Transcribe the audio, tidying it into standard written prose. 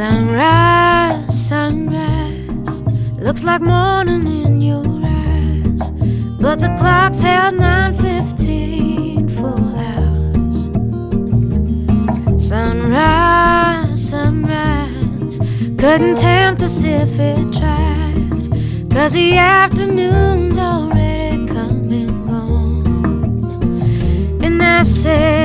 Sunrise, sunrise, looks like morning in your eyes, but the clock's held 9:15 for hours. Sunrise, sunrise, couldn't tempt us if it tried, 'cause the afternoon's already come and gone. And I said